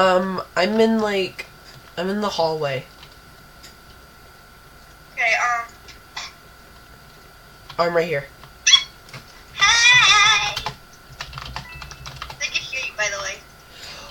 I'm in the hallway. Okay, I'm right here. Hey! They can hear you, by the way.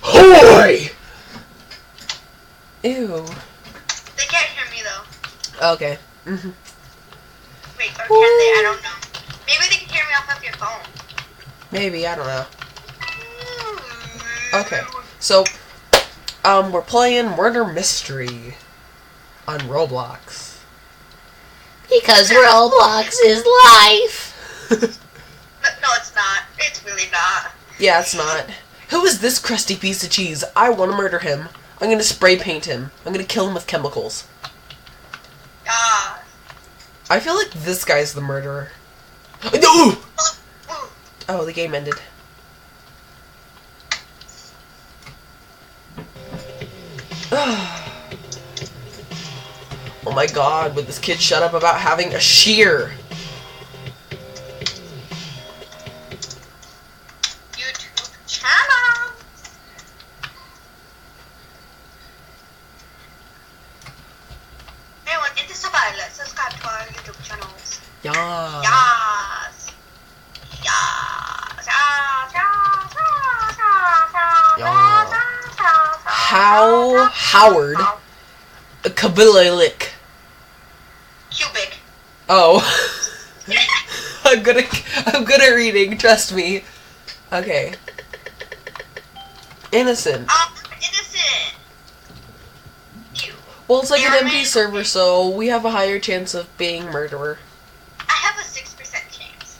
Hoy! Ew. They can't hear me, though. Okay. Mm-hmm. Wait, or can they? I don't know. Maybe they can hear me off of your phone. Maybe, I don't know. Okay, so, we're playing Murder Mystery on Roblox. Because Roblox is life! No, it's not. It's really not. Yeah, it's not. Who is this crusty piece of cheese? I want to murder him. I'm gonna spray paint him. I'm gonna kill him with chemicals. Ah. I feel like this guy's the murderer. No! Oh, the game ended. Oh my god, would this kid shut up about having a shear? YouTube channel. Everyone, in this while, subscribe to our YouTube channels. Yeah. Yes. Yes. Yes. Yes. Yes. Yeah. Yes. Howard Kabililik. Cubic. Oh. I'm good at reading, trust me. Okay. Innocent. Innocent. You. Well, it's like an empty server, so we have a higher chance of being murderer. I have a 6% chance.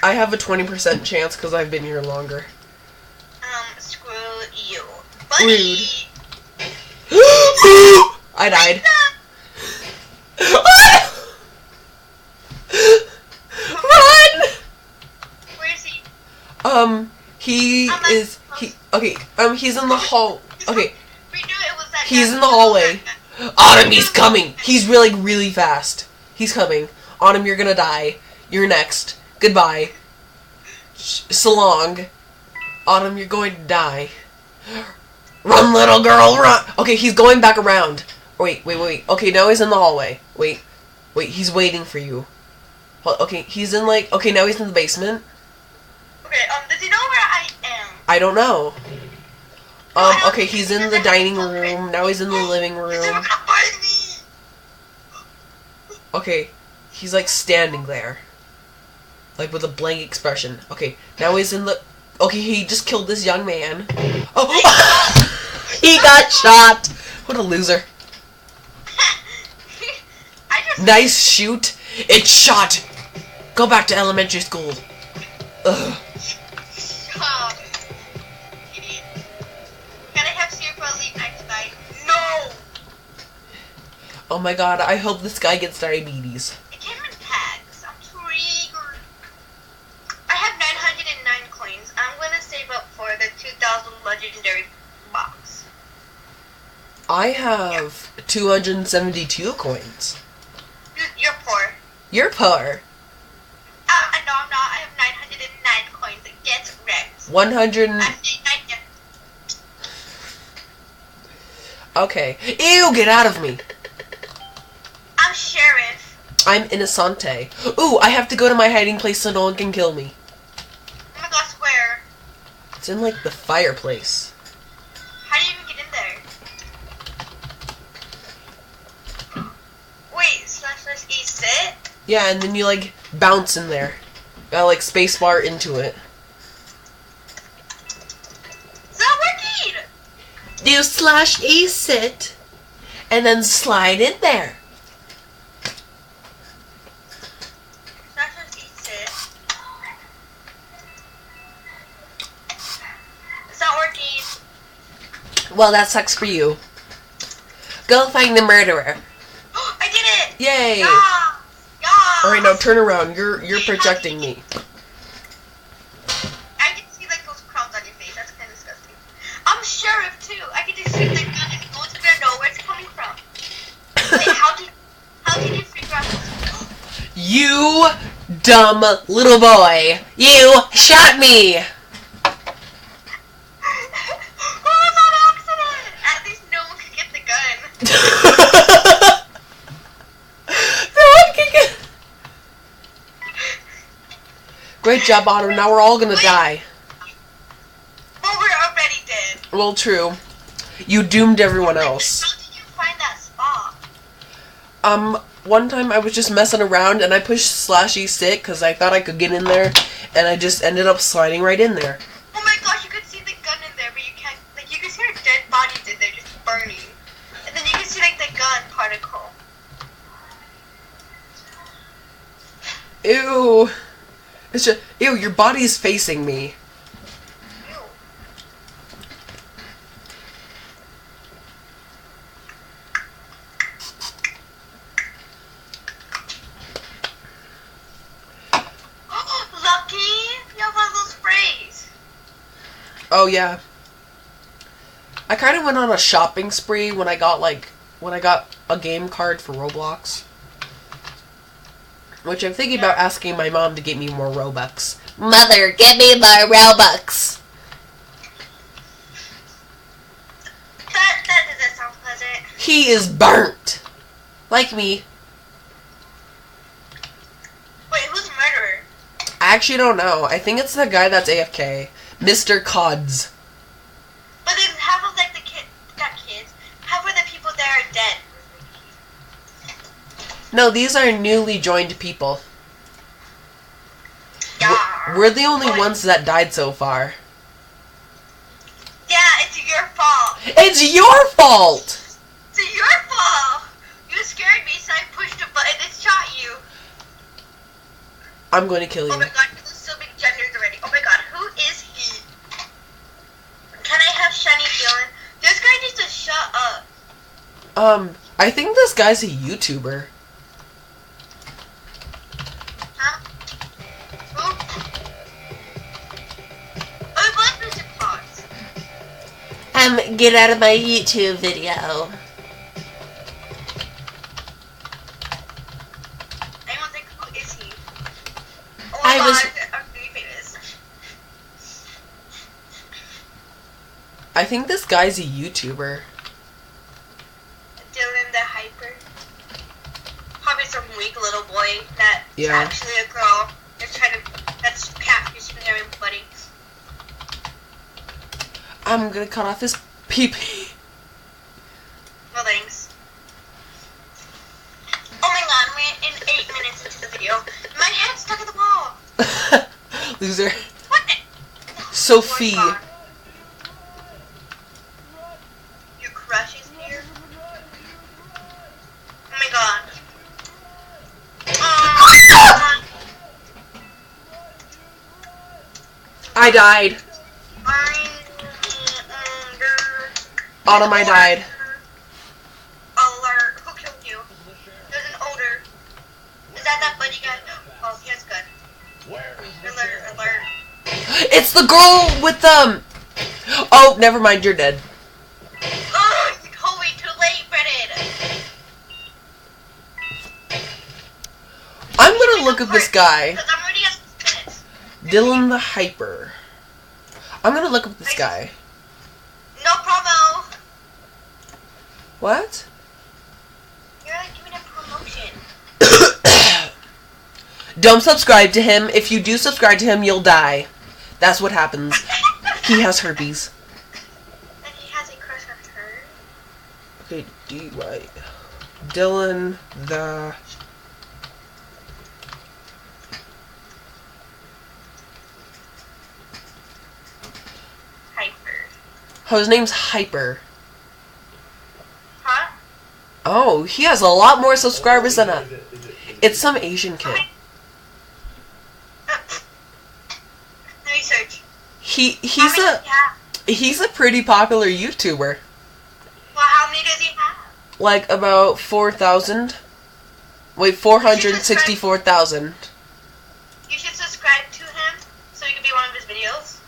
I have a 20% chance because I've been here longer. Screw you. Buddy. Rude. I died. Run! Where is he? He's in the hall. Okay, We knew it was that he's guy. in the hallway. Autumn, he's coming. He's really fast. He's coming. Autumn, you're gonna die. You're next. Goodbye. So long. Autumn, you're going to die. Run, little girl, run! Okay, he's going back around. Wait. Okay, now he's in the hallway. Wait, he's waiting for you. Okay, he's in okay, now he's in the basement. Okay, does he know where I am? I don't know. Okay, he's in the dining room. Now he's in the living He's never room. gonna find me! Okay, he's standing there. With a blank expression. Okay, now he's in the... Okay, he just killed this young man. Oh! He got shot! What a loser. Nice shoot. It's shot! Go back to elementary school. Ugh. Stop. Idiot. Can I have cereal for a late night tonight? No! Oh my god, I hope this guy gets diabetes. It came in packs. I'm triggered. I have 909 coins. I'm gonna save up for the 2000 legendary box. I have 272 coins. You're poor. You're poor. No, I'm not. I have 909 coins. Get wrecked. 100. Okay. Ew, get out of me. I'm sheriff. I'm Innocente. Ooh, I have to go to my hiding place so no one can kill me. Oh my gosh, where? It's in the fireplace. How do you even get in there? Wait, // E sit? Yeah, and then you bounce in there. Got spacebar into it. It's not working! Do /E sit, and then slide in there. // E sit. It's not working. Well, that sucks for you. Go find the murderer. I did it! Yay! Yeah! Yeah! Alright, now turn around. You're projecting me. I can see those crowns on your face. That's kind of disgusting. I'm sheriff too. I can just shoot the gun and no one's gonna know where it's coming from. Wait, how did you figure out this? You dumb little boy. You shot me. Oh, it's on Great job, Autumn. Now we're all gonna die. Well, we're already dead. Well, true. You doomed everyone else. How did you find that spot? One time I was just messing around and I pushed /E stick because I thought I could get in there, and I just ended up sliding right in there. Oh my gosh, you could see the gun in there, but you can't, like, you can see our dead bodies in there just burning. And then you can see, like, the gun particle. Ew. It's just, ew, your body's facing me. Ew. Lucky, you have one of those sprays. Oh, yeah. I kind of went on a shopping spree when I got a game card for Roblox. Which I'm thinking about asking my mom to get me more Robux. Mother, get me more Robux. That doesn't sound pleasant. He is burnt. Like me. Wait, who's the murderer? I actually don't know. I think it's the guy that's AFK. Mr. Cods. But then half of, like, half of the people there are dead. No, these are newly joined people. Yeah. We're the only ones that died so far. Yeah, it's your fault. It's your fault! It's your fault. You scared me, so I pushed a button and shot you. I'm going to kill you. Oh my god, there's so many genders already. Oh my god, who is he? Can I have Shiny Dylan? This guy needs to shut up. I think this guy's a YouTuber. Huh? Who? Oh, it was music pause. Get out of my YouTube video. I don't think, who is he? Oh I my was- god, I'm really famous. I think this guy's a YouTuber. Dylan the Hyper. Probably some weak little boy that's Yeah. actually a girl that's catfishing everybody. I'm gonna cut off his pee-pee. No thanks. Oh my god, we're in 8 minutes into the video. My head's stuck in the wall. Loser. What? Sophie. Oh my god. Your crush is here? Oh my god. I died. I'm Autumn, I died. Alert. Who killed you? There's an odor. Is that buddy guy? Oh, he has gun. Alert, alert. It's the girl with the... Oh, never mind, you're dead. Oh, you're totally too late, Brennan. I'm gonna look at this guy. Because I'm already at 6 minutes. Dylan the Hyper. I'm gonna look up this guy. No promo. What? You're like giving a promotion. Don't subscribe to him. If you do subscribe to him, you'll die. That's what happens. He has herpes. And he has a crush on her. Okay, D-Y. Dylan the... Hyper. Oh, his name's Hyper. Huh? Oh, he has a lot more subscribers than us. It's some Asian kid. Let me search. He's a pretty popular YouTuber. Well, how many does he have? Like about 4,000. Wait, 464,000. You should subscribe to him so you can be one of his videos.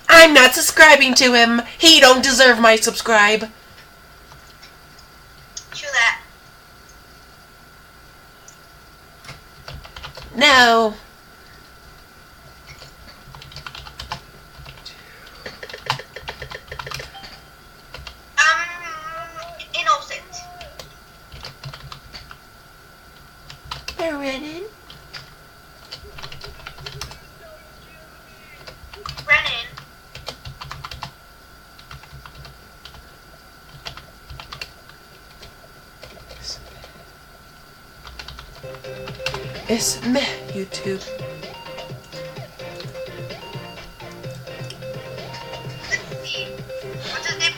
I'm not subscribing to him. He don't deserve my subscribe. True that. No. Innocent. there, Renan. Brennan. It's me, YouTube. What's his name?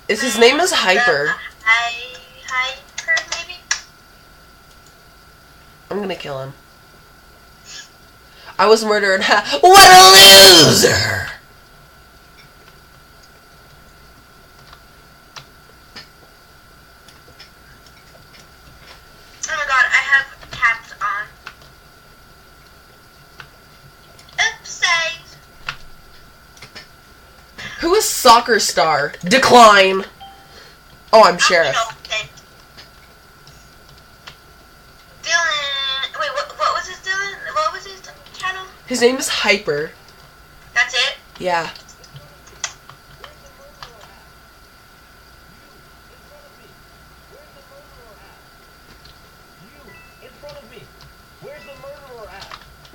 His name is Hyper. Hyper, maybe? I'm gonna kill him. I was murdered. What a loser! Oh my god, I have tabs on. Oops, saved. Who is Soccer Star? Decline. Oh, I'm Sheriff. Dylan. Wait, what was his Dylan? What was his channel? His name is Hyper. That's it? Yeah.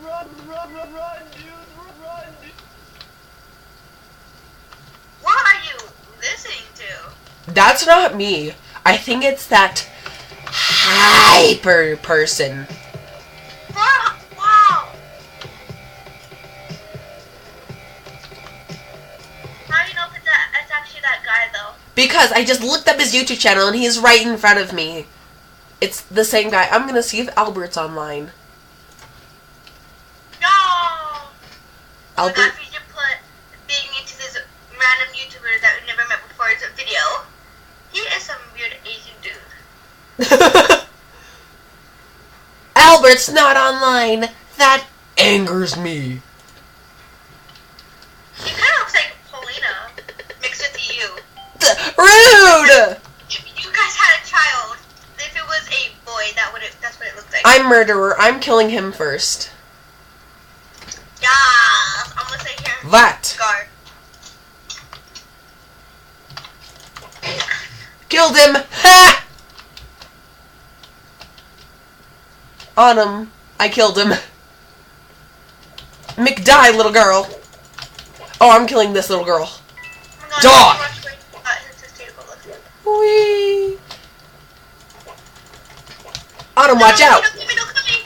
Run, dude, run, dude. What are you listening to? That's not me. I think it's that Hyper person. Wow. How do you know if it's actually that guy, though? Because I just looked up his YouTube channel and he's right in front of me. It's the same guy. I'm gonna see if Albert's online. No! Albert. So if you should put being into this random YouTuber that we never met before as a video. He is some weird Asian dude. Albert's not online. That angers me. He kind of looks like Paulina mixed with you. Rude! If you guys had a child, if it was a boy, that's what it looked like. I'm murderer. I'm killing him first. Yeah, I'm gonna say here. That. Guard. Killed him. Ha! On him. I killed him. McDie, little girl. Oh, I'm killing this little girl. Oh Dog! Whee! Autumn, watch out! Don't come me.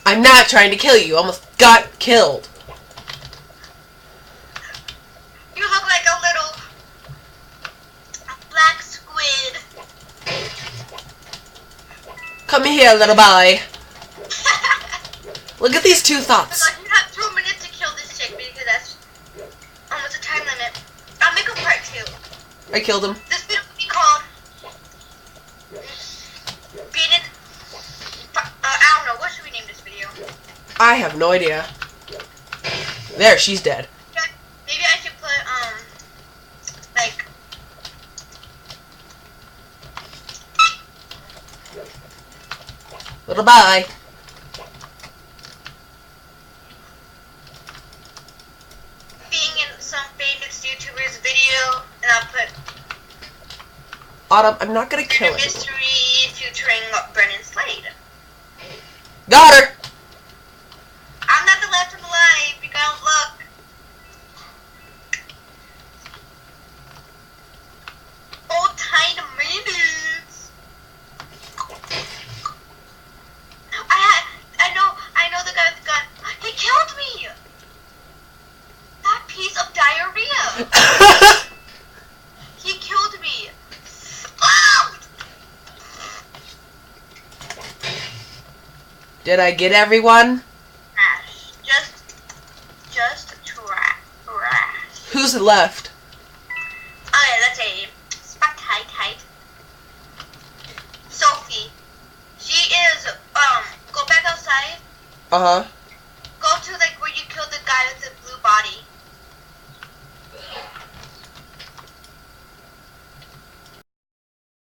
I'm not trying to kill you. Almost got killed. You look like a little black squid. Come here, little boy. Look at these two thoughts. You have 2 minutes to kill this chick because that's almost a time limit. I'll make a part 2. I killed him. This video will be called Beaten. I don't know. What should we name this video? I have no idea. There, she's dead. Maybe I should put like Little boy. being in some famous YouTuber's video, and I'll put Autumn, I'm not gonna kill him. mystery featuring Brennan Slade. Got her. I'm not the left of the life. You gotta look. Old time minutes. I know the guy with the gun. He killed me. That piece of diarrhea. He killed me. Oh! Did I get everyone? Trash. Just trash. Who's left? Okay, let's say height. Sophie. She is go back outside. Uh-huh.